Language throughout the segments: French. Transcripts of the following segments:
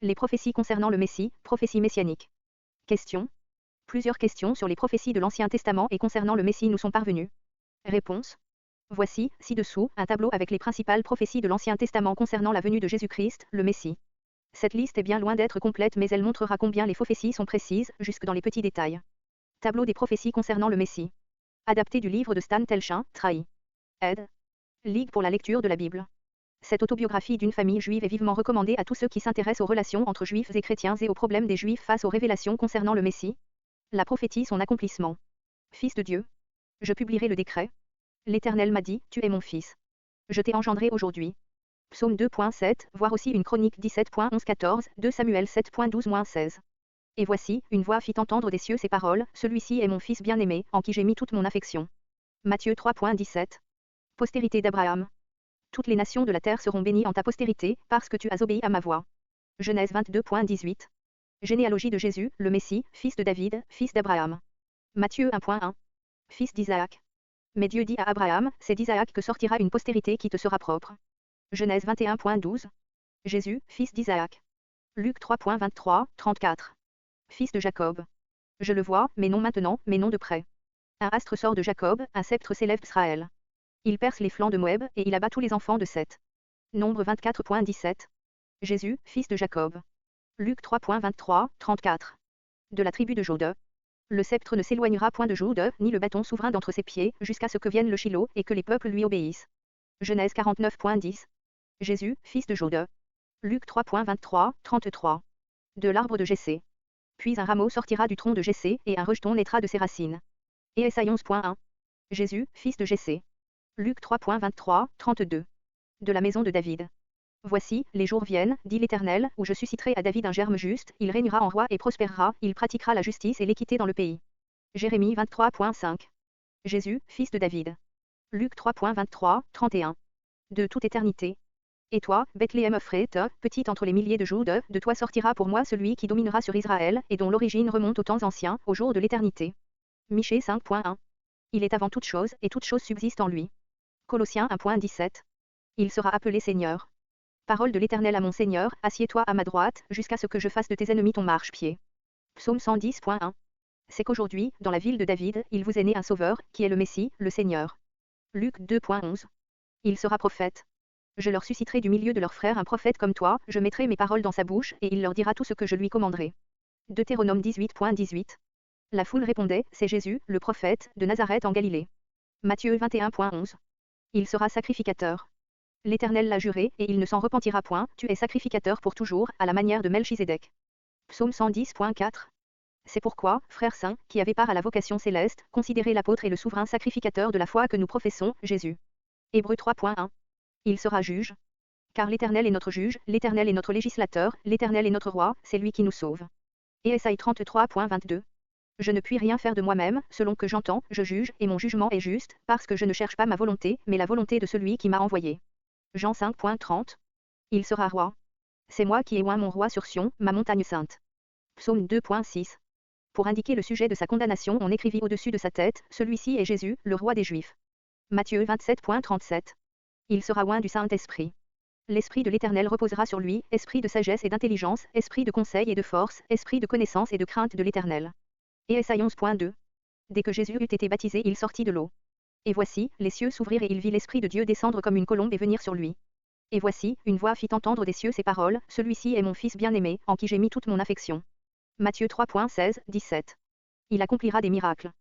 Les prophéties concernant le Messie, prophéties messianiques. Question. Plusieurs questions sur les prophéties de l'Ancien Testament et concernant le Messie nous sont parvenues. Réponse. Voici, ci-dessous, un tableau avec les principales prophéties de l'Ancien Testament concernant la venue de Jésus-Christ, le Messie. Cette liste est bien loin d'être complète mais elle montrera combien les prophéties sont précises, jusque dans les petits détails. Tableau des prophéties concernant le Messie. Adapté du livre de Stan Telchin, Trahi. Ed. Ligue pour la lecture de la Bible. Cette autobiographie d'une famille juive est vivement recommandée à tous ceux qui s'intéressent aux relations entre juifs et chrétiens et aux problèmes des juifs face aux révélations concernant le Messie. La prophétie, son accomplissement. Fils de Dieu. Je publierai le décret. L'Éternel m'a dit, tu es mon fils. Je t'ai engendré aujourd'hui. Psaume 2.7, voir aussi une chronique 17.11-14, 2 Samuel 7.12-16. Et voici, une voix fit entendre des cieux ces paroles, celui-ci est mon fils bien-aimé, en qui j'ai mis toute mon affection. Matthieu 3.17. Postérité d'Abraham. Toutes les nations de la terre seront bénies en ta postérité, parce que tu as obéi à ma voix. Genèse 22.18. Généalogie de Jésus, le Messie, fils de David, fils d'Abraham. Matthieu 1.1. Fils d'Isaac. Mais Dieu dit à Abraham, c'est d'Isaac que sortira une postérité qui te sera propre. Genèse 21.12. Jésus, fils d'Isaac. Luc 3.23, 34. Fils de Jacob. Je le vois, mais non maintenant, mais non de près. Un astre sort de Jacob, un sceptre s'élève d'Israël. Il perce les flancs de Moab, et il abat tous les enfants de Seth. Nombre 24.17. Jésus, fils de Jacob. Luc 3.23, 34. De la tribu de Juda. Le sceptre ne s'éloignera point de Juda, ni le bâton souverain d'entre ses pieds, jusqu'à ce que vienne le Shilo, et que les peuples lui obéissent. Genèse 49.10. Jésus, fils de Juda. Luc 3.23, 33. De l'arbre de Jessé. Puis un rameau sortira du tronc de Jessé, et un rejeton naîtra de ses racines. Et Ésaïe 11.1. Jésus, fils de Jessé. Luc 3.23, 32. De la maison de David. Voici, les jours viennent, dit l'Éternel, où je susciterai à David un germe juste, il régnera en roi et prospérera, il pratiquera la justice et l'équité dans le pays. Jérémie 23.5. Jésus, fils de David. Luc 3.23, 31. De toute éternité. Et toi, Bethléem Euphrate, petite entre les milliers de Juda, de toi sortira pour moi celui qui dominera sur Israël, et dont l'origine remonte aux temps anciens, au jour de l'éternité. Michée 5.1. Il est avant toute chose, et toute chose subsiste en lui. Colossiens 1.17. Il sera appelé Seigneur. Parole de l'Éternel à mon Seigneur, assieds-toi à ma droite, jusqu'à ce que je fasse de tes ennemis ton marchepied. Psaume 110.1. C'est qu'aujourd'hui, dans la ville de David, il vous est né un sauveur, qui est le Messie, le Seigneur. Luc 2.11. Il sera prophète. Je leur susciterai du milieu de leurs frères un prophète comme toi, je mettrai mes paroles dans sa bouche, et il leur dira tout ce que je lui commanderai. Deutéronome 18.18. La foule répondait, c'est Jésus, le prophète, de Nazareth en Galilée. Matthieu 21.11. Il sera sacrificateur. L'Éternel l'a juré, et il ne s'en repentira point, tu es sacrificateur pour toujours, à la manière de Melchisédek. Psaume 110.4. C'est pourquoi, frères saints, qui avez part à la vocation céleste, considérez l'apôtre et le souverain sacrificateur de la foi que nous professons, Jésus. Hébreux 3.1. Il sera juge. Car l'Éternel est notre juge, l'Éternel est notre législateur, l'Éternel est notre roi, c'est lui qui nous sauve. Et Ésaïe 33.22. Je ne puis rien faire de moi-même, selon que j'entends, je juge, et mon jugement est juste, parce que je ne cherche pas ma volonté, mais la volonté de celui qui m'a envoyé. Jean 5.30. Il sera roi. C'est moi qui ai oint mon roi sur Sion, ma montagne sainte. Psaume 2.6. Pour indiquer le sujet de sa condamnation, on écrivit au-dessus de sa tête, celui-ci est Jésus, le roi des Juifs. Matthieu 27.37. Il sera oint du Saint-Esprit. L'Esprit de l'Éternel reposera sur lui, esprit de sagesse et d'intelligence, esprit de conseil et de force, esprit de connaissance et de crainte de l'Éternel. Et Ésaïe 11.2. Dès que Jésus eut été baptisé, il sortit de l'eau. Et voici, les cieux s'ouvrirent et il vit l'Esprit de Dieu descendre comme une colombe et venir sur lui. Et voici, une voix fit entendre des cieux ces paroles, celui-ci est mon Fils bien-aimé, en qui j'ai mis toute mon affection. Matthieu 3.16, 17. Il accomplira des miracles.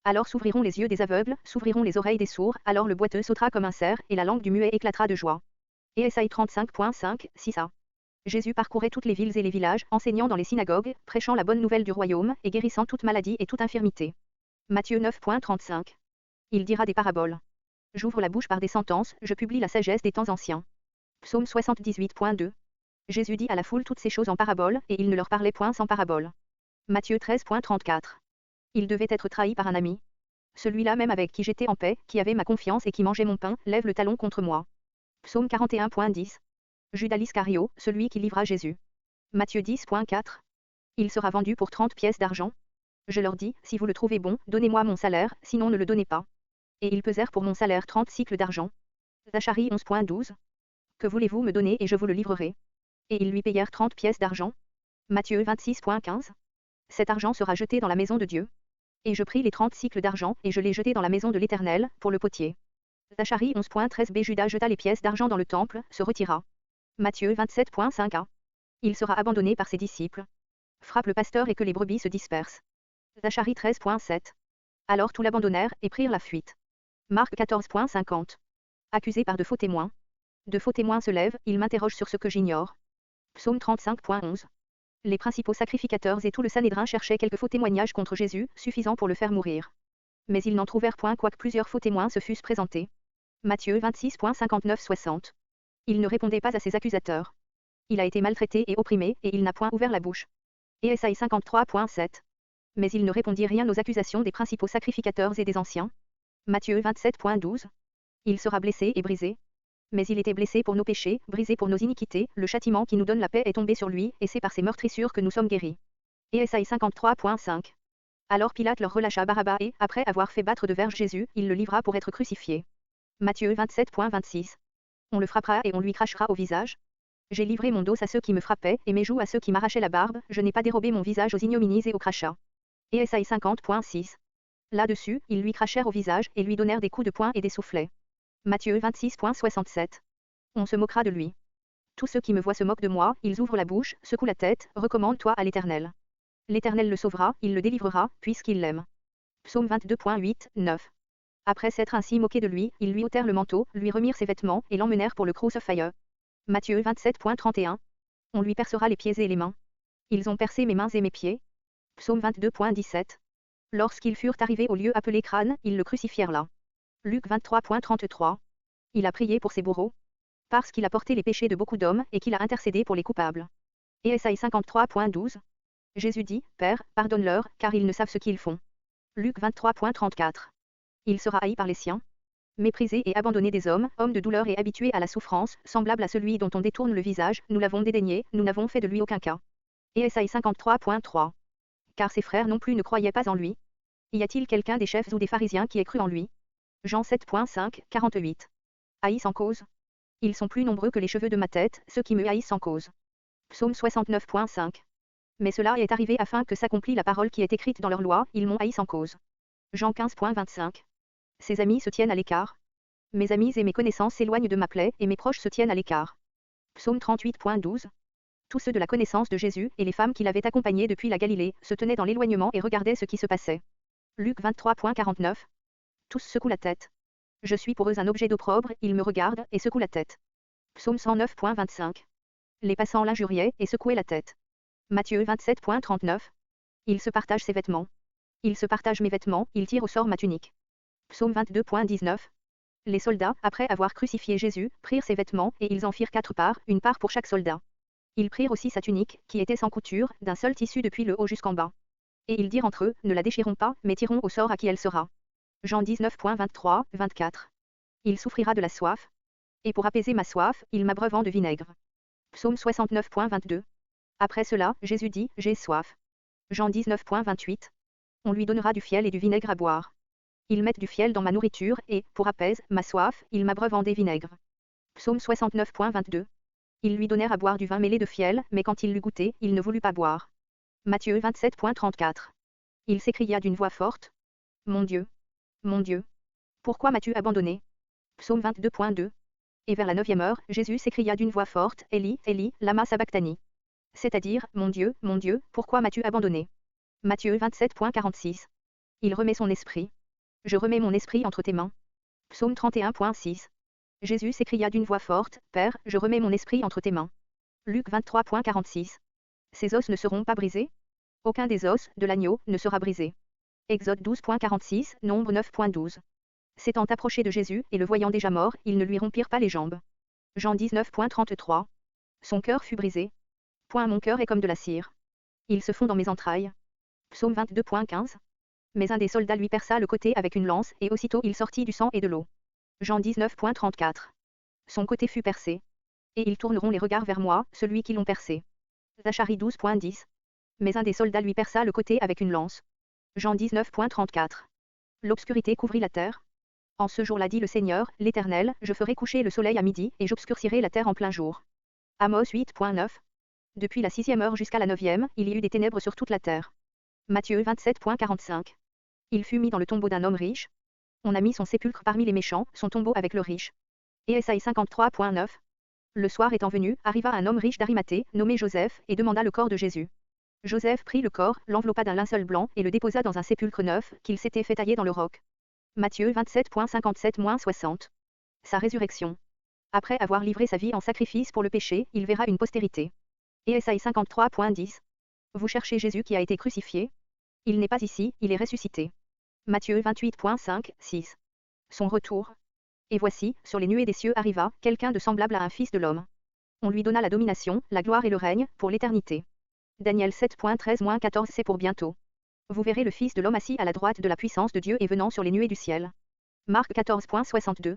Alors s'ouvriront les yeux des aveugles, s'ouvriront les oreilles des sourds, alors le boiteux sautera comme un cerf, et la langue du muet éclatera de joie. Et Ésaïe 35.5, 6a. Jésus parcourait toutes les villes et les villages, enseignant dans les synagogues, prêchant la bonne nouvelle du royaume, et guérissant toute maladie et toute infirmité. Matthieu 9.35. Il dira des paraboles. J'ouvre la bouche par des sentences, je publie la sagesse des temps anciens. Psaume 78.2. Jésus dit à la foule toutes ces choses en paraboles, et il ne leur parlait point sans paraboles. Matthieu 13.34. Il devait être trahi par un ami. Celui-là même avec qui j'étais en paix, qui avait ma confiance et qui mangeait mon pain, lève le talon contre moi. Psaume 41.10. Judas l'Iscario, celui qui livra Jésus. Matthieu 10.4. Il sera vendu pour 30 pièces d'argent. Je leur dis, si vous le trouvez bon, donnez-moi mon salaire, sinon ne le donnez pas. Et ils pesèrent pour mon salaire 30 cycles d'argent. Zacharie 11.12. Que voulez-vous me donner et je vous le livrerai. Et ils lui payèrent 30 pièces d'argent. Matthieu 26.15. Cet argent sera jeté dans la maison de Dieu. Et je pris les 30 cycles d'argent, et je les jetai dans la maison de l'Éternel, pour le potier. Zacharie 11.13b. Judas jeta les pièces d'argent dans le temple, se retira. Matthieu 27.5a. Il sera abandonné par ses disciples. Frappe le pasteur et que les brebis se dispersent. Zacharie 13.7. Alors tous l'abandonnèrent, et prirent la fuite. Marc 14.50. Accusé par de faux témoins. De faux témoins se lèvent, ils m'interrogent sur ce que j'ignore. Psaume 35.11. Les principaux sacrificateurs et tout le Sanhédrin cherchaient quelques faux témoignages contre Jésus, suffisants pour le faire mourir. Mais ils n'en trouvèrent point, quoique plusieurs faux témoins se fussent présentés. Matthieu 26.59-60. Il ne répondait pas à ses accusateurs. Il a été maltraité et opprimé, et il n'a point ouvert la bouche. Et Ésaïe 53.7. Mais il ne répondit rien aux accusations des principaux sacrificateurs et des anciens. Matthieu 27.12. Il sera blessé et brisé. Mais il était blessé pour nos péchés, brisé pour nos iniquités, le châtiment qui nous donne la paix est tombé sur lui, et c'est par ses meurtrissures que nous sommes guéris. Et Ésaïe 53.5. Alors Pilate leur relâcha Barabbas et, après avoir fait battre de verges Jésus, il le livra pour être crucifié. Matthieu 27.26. On le frappera et on lui crachera au visage. J'ai livré mon dos à ceux qui me frappaient, et mes joues à ceux qui m'arrachaient la barbe, je n'ai pas dérobé mon visage aux ignominies et aux crachats. Et Ésaïe 50.6. Là-dessus, ils lui crachèrent au visage, et lui donnèrent des coups de poing et des soufflets. Matthieu 26.67. On se moquera de lui. Tous ceux qui me voient se moquent de moi, ils ouvrent la bouche, secouent la tête, recommande-toi à l'Éternel. L'Éternel le sauvera, il le délivrera, puisqu'il l'aime. Psaume 22.8, 9. Après s'être ainsi moqué de lui, ils lui ôtèrent le manteau, lui remirent ses vêtements, et l'emmenèrent pour le crucifier. Matthieu 27.31. On lui percera les pieds et les mains. Ils ont percé mes mains et mes pieds. Psaume 22.17. Lorsqu'ils furent arrivés au lieu appelé Crâne, ils le crucifièrent là. Luc 23.33. Il a prié pour ses bourreaux. Parce qu'il a porté les péchés de beaucoup d'hommes, et qu'il a intercédé pour les coupables. Et Ésaïe 53.12. Jésus dit, Père, pardonne-leur, car ils ne savent ce qu'ils font. Luc 23.34. Il sera haï par les siens. Méprisé et abandonné des hommes, homme de douleur et habitué à la souffrance, semblable à celui dont on détourne le visage, nous l'avons dédaigné, nous n'avons fait de lui aucun cas. Et Ésaïe 53.3. Car ses frères non plus ne croyaient pas en lui. Y a-t-il quelqu'un des chefs ou des pharisiens qui ait cru en lui? Jean 7.5, 48. Haïs sans cause. Ils sont plus nombreux que les cheveux de ma tête, ceux qui me haïssent sans cause. Psaume 69.5. Mais cela est arrivé afin que s'accomplit la parole qui est écrite dans leur loi, ils m'ont haï sans cause. Jean 15.25. Ses amis se tiennent à l'écart. Mes amis et mes connaissances s'éloignent de ma plaie, et mes proches se tiennent à l'écart. Psaume 38.12. Tous ceux de la connaissance de Jésus, et les femmes qui l'avaient accompagné depuis la Galilée, se tenaient dans l'éloignement et regardaient ce qui se passait. Luc 23.49. Tous secouent la tête. Je suis pour eux un objet d'opprobre, ils me regardent, et secouent la tête. Psaume 109.25. Les passants l'injuriaient, et secouaient la tête. Matthieu 27.39. Il se partage ses vêtements. Il se partage mes vêtements, il tire au sort ma tunique. Psaume 22.19. Les soldats, après avoir crucifié Jésus, prirent ses vêtements, et ils en firent 4 parts, une part pour chaque soldat. Ils prirent aussi sa tunique, qui était sans couture, d'un seul tissu depuis le haut jusqu'en bas. Et ils dirent entre eux, ne la déchirons pas, mais tirons au sort à qui elle sera. Jean 19.23, 24. Il souffrira de la soif. Et pour apaiser ma soif, il m'abreuve de vinaigre. Psaume 69.22. Après cela, Jésus dit, j'ai soif. Jean 19.28. On lui donnera du fiel et du vinaigre à boire. Ils mettent du fiel dans ma nourriture, et, pour apaiser ma soif, ils m'abreuvent des vinaigres. Psaume 69.22. Ils lui donnèrent à boire du vin mêlé de fiel, mais quand il l'eut goûté, il ne voulut pas boire. Matthieu 27.34. Il s'écria d'une voix forte. Mon Dieu, pourquoi m'as-tu abandonné? Psaume 22.2. Et vers la 9e heure, Jésus s'écria d'une voix forte, Eli, Eli, lama sabachthani. C'est-à-dire, mon Dieu, pourquoi m'as-tu abandonné? Matthieu 27.46. Il remet son esprit. Je remets mon esprit entre tes mains. Psaume 31.6. Jésus s'écria d'une voix forte, Père, je remets mon esprit entre tes mains. Luc 23.46. Ces os ne seront pas brisés? Aucun des os, de l'agneau, ne sera brisé. Exode 12.46, Nombre 9.12. S'étant approché de Jésus, et le voyant déjà mort, ils ne lui rompirent pas les jambes. Jean 19.33. Son cœur fut brisé. Point mon cœur est comme de la cire. Il se fond dans mes entrailles. Psaume 22.15. Mais un des soldats lui perça le côté avec une lance, et aussitôt il sortit du sang et de l'eau. Jean 19.34. Son côté fut percé. Et ils tourneront les regards vers moi, celui qui l'ont percé. Zacharie 12.10. Mais un des soldats lui perça le côté avec une lance. Jean 19.34. L'obscurité couvrit la terre. En ce jour-là dit le Seigneur, l'Éternel, je ferai coucher le soleil à midi, et j'obscurcirai la terre en plein jour. Amos 8.9. Depuis la 6e heure jusqu'à la 9e, il y eut des ténèbres sur toute la terre. Matthieu 27.45. Il fut mis dans le tombeau d'un homme riche. On a mis son sépulcre parmi les méchants, son tombeau avec le riche. Et Ésaïe 53.9. Le soir étant venu, arriva un homme riche d'Arimathée, nommé Joseph, et demanda le corps de Jésus. Joseph prit le corps, l'enveloppa d'un linceul blanc, et le déposa dans un sépulcre neuf, qu'il s'était fait tailler dans le roc. Matthieu 27.57-60. Sa résurrection. Après avoir livré sa vie en sacrifice pour le péché, il verra une postérité. Et Ésaïe 53.10. Vous cherchez Jésus qui a été crucifié? Il n'est pas ici, il est ressuscité. Matthieu 28.5-6. Son retour. Et voici, sur les nuées des cieux arriva, quelqu'un de semblable à un fils de l'homme. On lui donna la domination, la gloire et le règne, pour l'éternité. Daniel 7.13-14. C'est pour bientôt. Vous verrez le Fils de l'homme assis à la droite de la puissance de Dieu et venant sur les nuées du ciel. Marc 14.62.